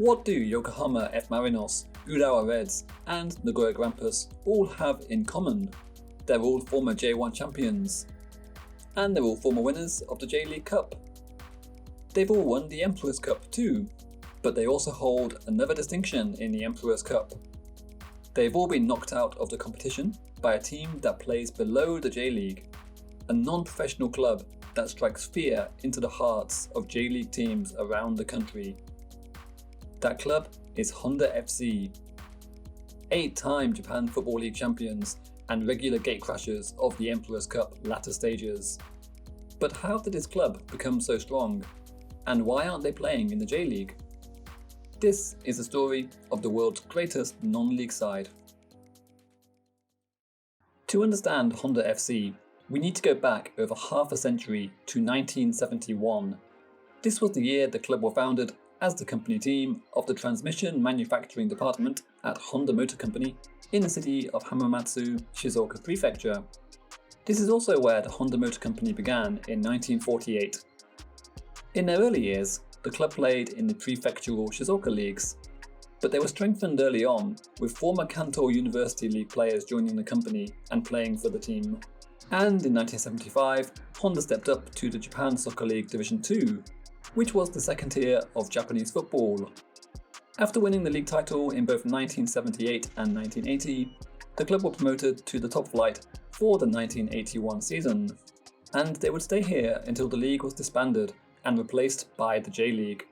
What do Yokohama F Marinos, Urawa Reds, and Nagoya Grampus all have in common? They're all former J1 champions. And they're all former winners of the J.League Cup. They've all won the Emperor's Cup too, but they also hold another distinction in the Emperor's Cup. They've all been knocked out of the competition by a team that plays below the J.League, a non-professional club that strikes fear into the hearts of J.League teams around the country. That club is Honda FC, 8-time Japan Football League champions and regular gatecrashers of the Emperor's Cup latter stages. But how did this club become so strong? And why aren't they playing in the J-League? This is the story of the world's greatest non-league side. To understand Honda FC, we need to go back over half a century to 1971. This was the year the club were founded as the company team of the transmission manufacturing department at Honda Motor Company in the city of Hamamatsu, Shizuoka Prefecture. This is also where the Honda Motor Company began in 1948. In their early years, the club played in the prefectural Shizuoka leagues, but they were strengthened early on with former Kanto University League players joining the company and playing for the team. And in 1975, Honda stepped up to the Japan Soccer League Division 2, which was the second tier of Japanese football. After winning the league title in both 1978 and 1980, the club were promoted to the top flight for the 1981 season, and they would stay here until the league was disbanded and replaced by the J-League.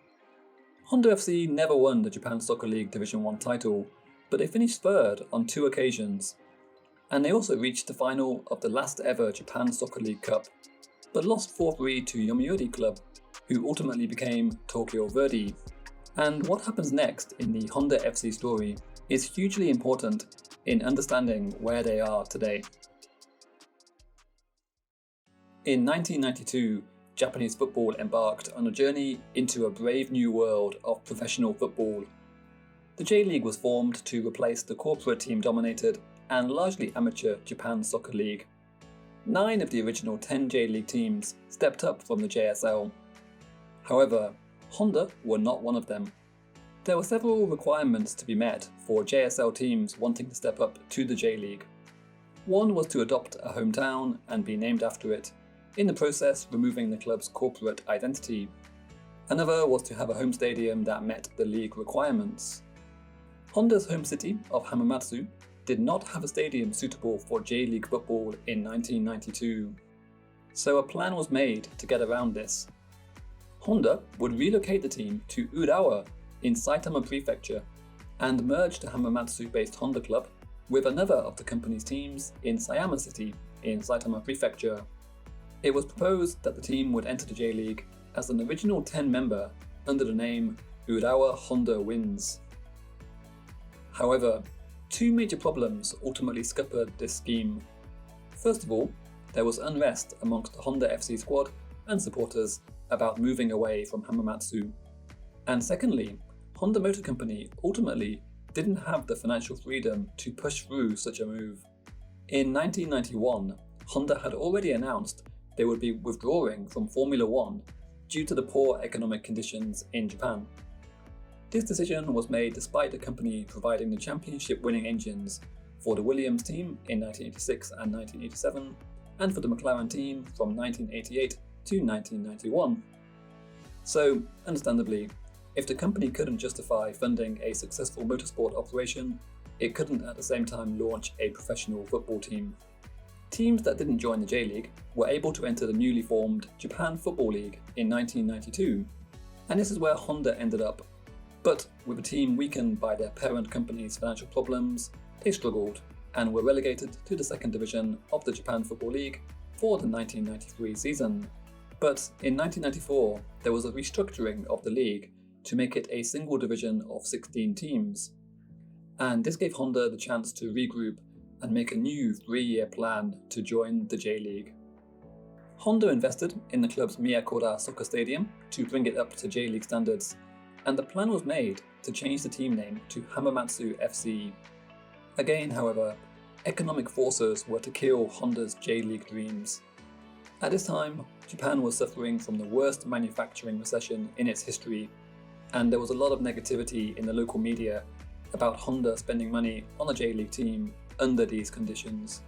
Honda FC never won the Japan Soccer League Division 1 title, but they finished third on 2 occasions, and they also reached the final of the last ever Japan Soccer League Cup, but lost 4-3 to Yomiuri Club, who ultimately became Tokyo Verdy. And what happens next in the Honda FC story is hugely important in understanding where they are today. In 1992, Japanese football embarked on a journey into a brave new world of professional football. The J-League was formed to replace the corporate team-dominated and largely amateur Japan Soccer League. 9 of the original 10 J-League teams stepped up from the JSL. However, Honda were not one of them. There were several requirements to be met for JSL teams wanting to step up to the J-League. One was to adopt a hometown and be named after it, in the process removing the club's corporate identity. Another was to have a home stadium that met the league requirements. Honda's home city of Hamamatsu did not have a stadium suitable for J-League football in 1992. So a plan was made to get around this. Honda would relocate the team to Urawa in Saitama Prefecture and merge the Hamamatsu-based Honda club with another of the company's teams in Sayama City in Saitama Prefecture. It was proposed that the team would enter the J-League as an original 10 member under the name Urawa Honda Winds. However, 2 major problems ultimately scuppered this scheme. First of all, there was unrest amongst the Honda FC squad and supporters about moving away from Hamamatsu. And secondly, Honda Motor Company ultimately didn't have the financial freedom to push through such a move. In 1991, Honda had already announced they would be withdrawing from Formula 1 due to the poor economic conditions in Japan. This decision was made despite the company providing the championship-winning engines for the Williams team in 1986 and 1987, and for the McLaren team from 1988 to 1991. So, understandably, if the company couldn't justify funding a successful motorsport operation, it couldn't at the same time launch a professional football team. Teams that didn't join the J-League were able to enter the newly formed Japan Football League in 1992, and this is where Honda ended up. But with the team weakened by their parent company's financial problems, they struggled and were relegated to the second division of the Japan Football League for the 1993 season. But in 1994, there was a restructuring of the league to make it a single division of 16 teams. And this gave Honda the chance to regroup and make a new 3-year plan to join the J-League. Honda invested in the club's Miyakura soccer stadium to bring it up to J-League standards, and the plan was made to change the team name to Hamamatsu FC. Again, however, economic forces were to kill Honda's J-League dreams. At this time, Japan was suffering from the worst manufacturing recession in its history, and there was a lot of negativity in the local media about Honda spending money on a J-League team under these conditions.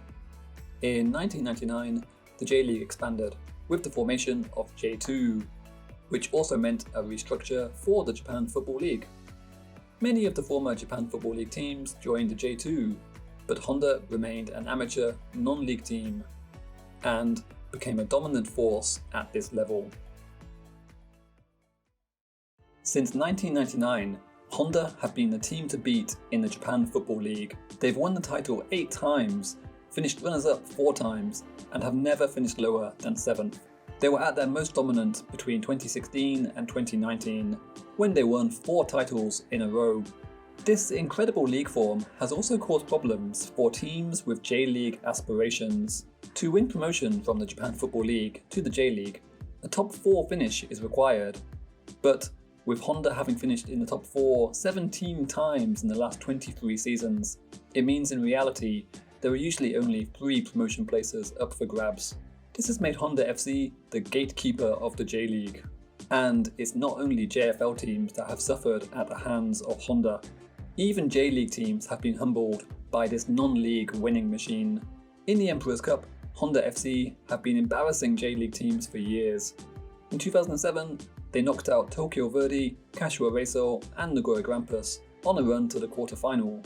In 1999, the J-League expanded with the formation of J2, which also meant a restructure for the Japan Football League. Many of the former Japan Football League teams joined the J2, but Honda remained an amateur, non-league team and became a dominant force at this level. Since 1999, Honda have been the team to beat in the Japan Football League. They've won the title 8 times, finished runners-up 4 times, and have never finished lower than 7th. They were at their most dominant between 2016 and 2019, when they won 4 titles in a row. This incredible league form has also caused problems for teams with J-League aspirations. To win promotion from the Japan Football League to the J-League, a top 4 finish is required, but with Honda having finished in the top 4 17 times in the last 23 seasons, it means in reality there are usually only 3 promotion places up for grabs. This has made Honda FC the gatekeeper of the J-League. And it's not only JFL teams that have suffered at the hands of Honda. Even J-League teams have been humbled by this non-league winning machine. In the Emperor's Cup, Honda FC have been embarrassing J-League teams for years. In 2007, they knocked out Tokyo Verdy, Kashiwa Reysol and Nagoya Grampus on a run to the quarter-final.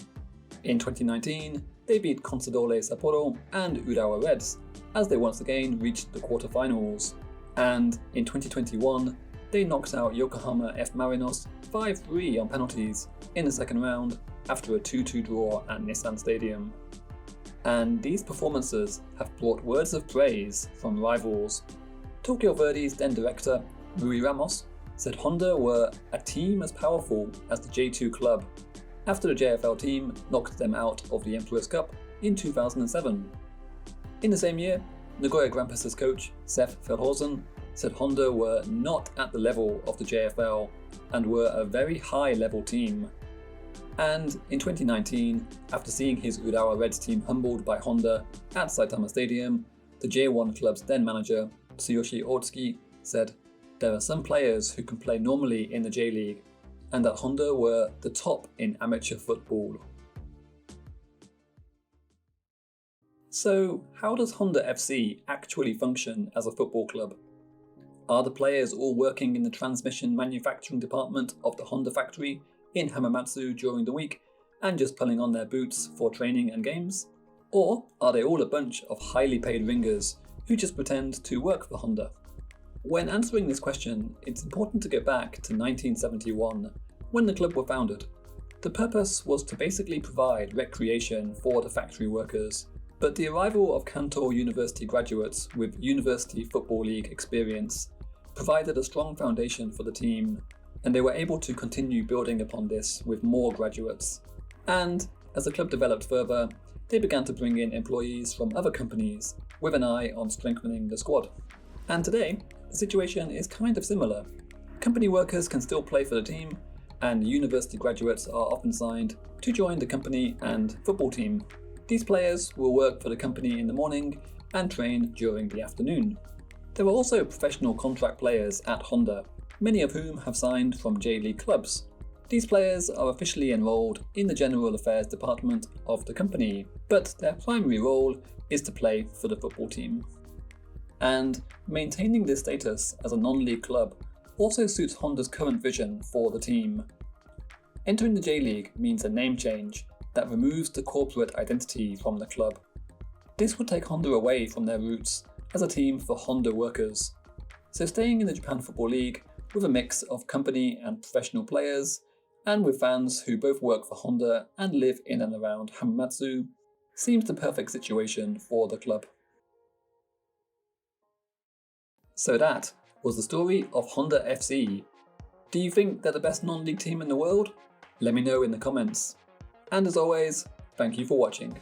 In 2019, they beat Consadole Sapporo and Urawa Reds, as they once again reached the quarter-finals. And in 2021, they knocked out Yokohama F Marinos 5-3 on penalties in the second round after a 2-2 draw at Nissan Stadium. And these performances have brought words of praise from rivals. Tokyo Verdy's then director, Rui Ramos, said Honda were a team as powerful as the J2 club, after the JFL team knocked them out of the Emperor's Cup in 2007. In the same year, Nagoya Grampus' coach, Seth Feldhausen, said Honda were not at the level of the JFL and were a very high-level team. And in 2019, after seeing his Urawa Reds team humbled by Honda at Saitama Stadium, the J1 club's then manager, Tsuyoshi Otsuki, said, "There are some players who can play normally in the J-League, and that Honda were the top in amateur football." So, how does Honda FC actually function as a football club? Are the players all working in the transmission manufacturing department of the Honda factory in Hamamatsu during the week and just pulling on their boots for training and games? Or are they all a bunch of highly paid ringers who just pretend to work for Honda? When answering this question, it's important to go back to 1971, when the club were founded. The purpose was to basically provide recreation for the factory workers, but the arrival of Kanto University graduates with University Football League experience provided a strong foundation for the team, and they were able to continue building upon this with more graduates. And as the club developed further, they began to bring in employees from other companies with an eye on strengthening the squad. And today, the situation is kind of similar. Company workers can still play for the team, and university graduates are often signed to join the company and football team. These players will work for the company in the morning and train during the afternoon. There are also professional contract players at Honda, many of whom have signed from J-League clubs. These players are officially enrolled in the General Affairs department of the company, but their primary role is to play for the football team. And maintaining this status as a non-league club also suits Honda's current vision for the team. Entering the J-League means a name change that removes the corporate identity from the club. This would take Honda away from their roots as a team for Honda workers. So staying in the Japan Football League with a mix of company and professional players, and with fans who both work for Honda and live in and around Hamamatsu, seems the perfect situation for the club. So that was the story of Honda FC. Do you think they're the best non-league team in the world? Let me know in the comments. And as always, thank you for watching.